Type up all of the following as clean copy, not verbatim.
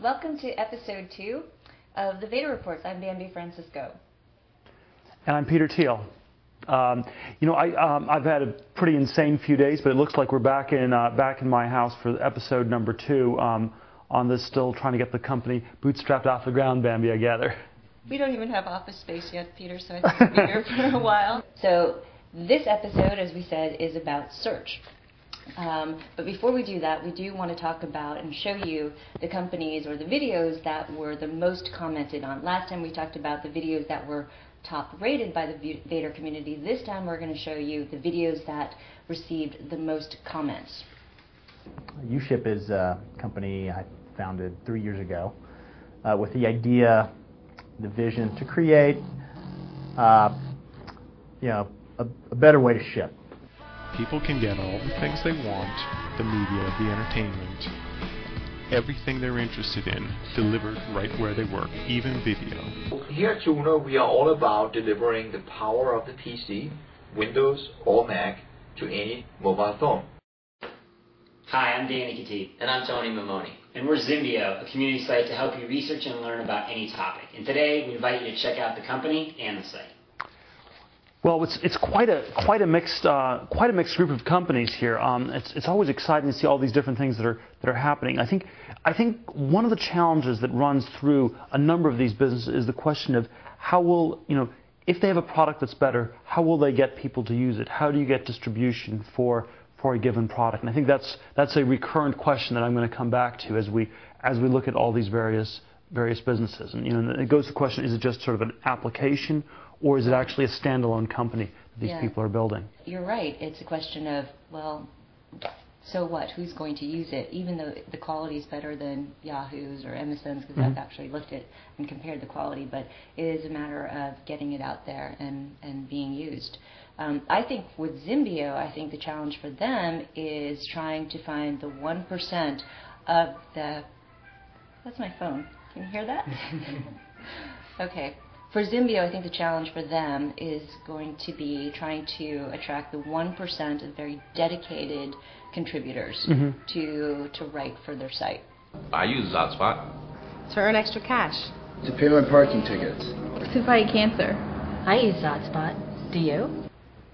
Welcome to episode 2 of the Vator Reports. I'm Bambi Francisco. And I'm Peter Thiel. I've had a pretty insane few days, but it looks like we're back in my house for episode number 2 on this, still trying to get the company bootstrapped off the ground, Bambi, I gather. We don't even have office space yet, Peter, so I think we'll be here for a while. So this episode, as we said, is about search. But before we do that, we do want to talk about and show you the companies or the videos that were the most commented on. Last time we talked about the videos that were top rated by the Vator community. This time we're going to show you the videos that received the most comments. UShip is a company I founded 3 years ago with the idea, the vision to create a better way to ship. People can get all the things they want, the media, the entertainment, everything they're interested in, delivered right where they work, even video. Here at Tuner, we are all about delivering the power of the PC, Windows or Mac, to any mobile phone. Hi, I'm Danny Khatib. And I'm Tony Mamoni. And we're Zimbio, a community site to help you research and learn about any topic. And today, we invite you to check out the company and the site. Well, it's quite a mixed group of companies here. It's always exciting to see all these different things that are happening. I think one of the challenges that runs through a number of these businesses is the question of how will, if they have a product that's better, how will they get people to use it? How do you get distribution for a given product? And I think that's a recurrent question that I'm going to come back to as we look at all these various businesses. And it goes to the question: is it just sort of an application, or is it actually a standalone company that these people are building? You're right. It's a question of, well, so what? Who's going to use it? Even though the quality is better than Yahoo's or MSN's, because I've actually looked at and compared the quality, but it is a matter of getting it out there and being used. I think with Zimbio, I think the challenge for them is trying to find the 1% of the... That's my phone. Can you hear that? Okay. For Zimbio, I think the challenge for them is going to be trying to attract the 1% of very dedicated contributors to write for their site. I use Zotspot. To earn extra cash. To pay my parking tickets. To fight cancer. I use Zotspot. Do you?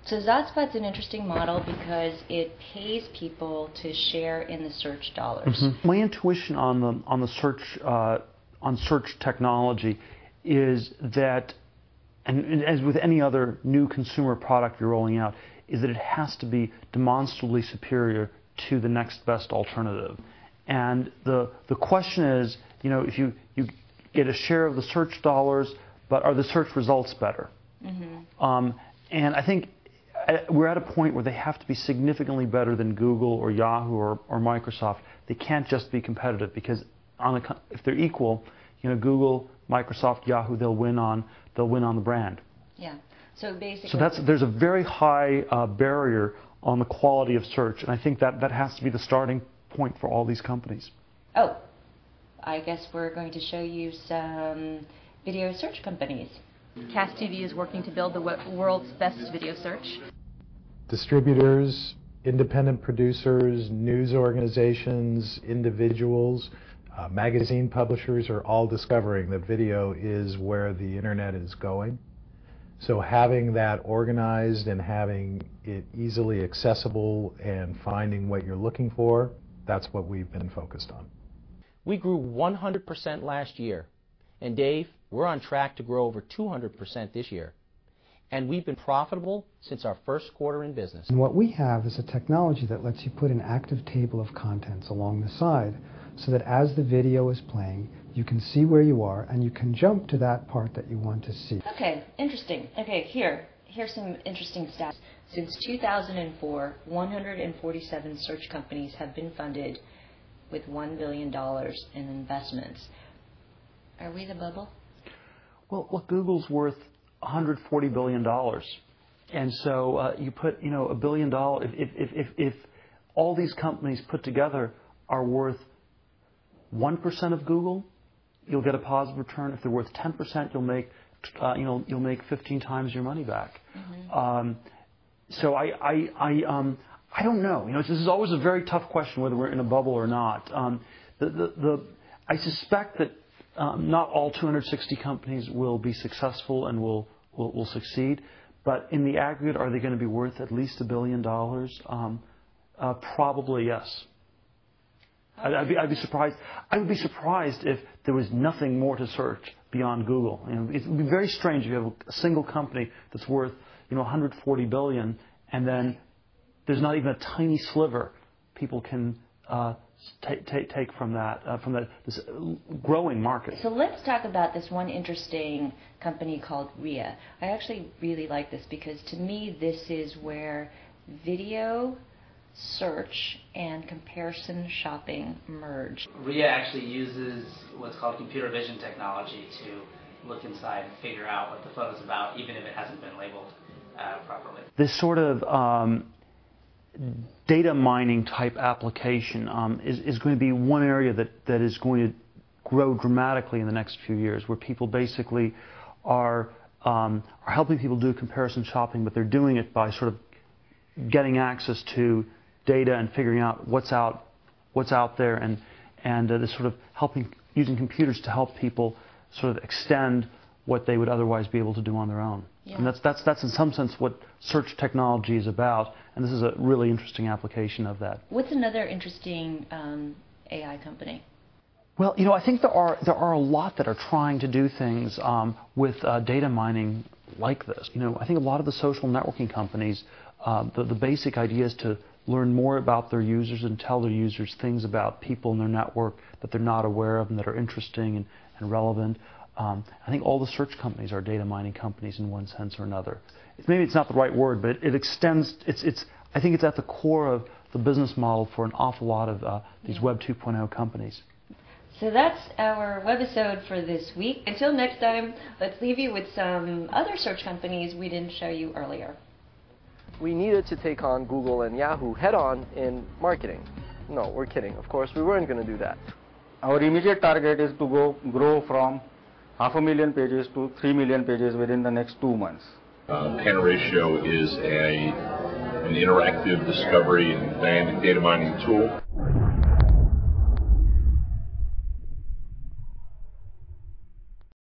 So Zotspot's an interesting model because it pays people to share in the search dollars. My intuition on the search technology is that, and as with any other new consumer product you're rolling out, is that it has to be demonstrably superior to the next best alternative. And the question is, if you get a share of the search dollars, but are the search results better? And I think we're at a point where they have to be significantly better than Google or Yahoo or Microsoft. They can't just be competitive, because if they're equal, Google, Microsoft, Yahoo, they'll win on the brand. Yeah. So basically. So there's a very high barrier on the quality of search, and I think that has to be the starting point for all these companies. Oh, I guess we're going to show you some video search companies. Cast TV is working to build the world's best video search. Distributors, independent producers, news organizations, individuals, magazine publishers are all discovering that video is where the internet is going. So having that organized and having it easily accessible and finding what you're looking for, that's what we've been focused on. We grew 100% last year. And Dave, we're on track to grow over 200% this year. And we've been profitable since our first quarter in business. And what we have is a technology that lets you put an active table of contents along the side, so that as the video is playing, you can see where you are and you can jump to that part that you want to see. Okay, interesting. Okay, here's some interesting stats. Since 2004, 147 search companies have been funded with $1 billion in investments. Are we the bubble? Well, Google's worth $140 billion. And so you put, $1 billion, if all these companies put together are worth 1% of Google, you'll get a positive return. If they're worth 10%, you'll make 15 times your money back. So I don't know. This is always a very tough question whether we're in a bubble or not. I suspect that not all 260 companies will be successful and will succeed, but in the aggregate, are they going to be worth at least $1 billion? Probably yes. I'd be surprised. I would be surprised if there was nothing more to search beyond Google. It would be very strange if you have a single company that's worth 140 billion, and then there's not even a tiny sliver people can take from this growing market. So let's talk about this one interesting company called RIA. I actually really like this because to me this is where video, search, and comparison shopping merge. RIA actually uses what's called computer vision technology to look inside and figure out what the photo's about, even if it hasn't been labeled properly. This sort of data mining type application is going to be one area that is going to grow dramatically in the next few years, where people basically are helping people do comparison shopping, but they're doing it by sort of getting access to data and figuring out what's out there, and this sort of using computers to help people sort of extend what they would otherwise be able to do on their own. Yeah. And that's in some sense what search technology is about, and this is a really interesting application of that. What's another interesting AI company? Well, I think there are a lot that are trying to do things with data mining like this. I think a lot of the social networking companies, the basic idea is to learn more about their users and tell their users things about people in their network that they're not aware of and that are interesting and relevant. I think all the search companies are data mining companies in one sense or another. Maybe it's not the right word, but it extends. I think it's at the core of the business model for an awful lot of these Web 2.0 companies. So that's our webisode for this week. Until next time, let's leave you with some other search companies we didn't show you earlier. We needed to take on Google and Yahoo head-on in marketing. No, we're kidding. Of course, we weren't going to do that. Our immediate target is to grow from 500,000 pages to 3 million pages within the next 2 months. Panoratio is an interactive discovery and data mining tool.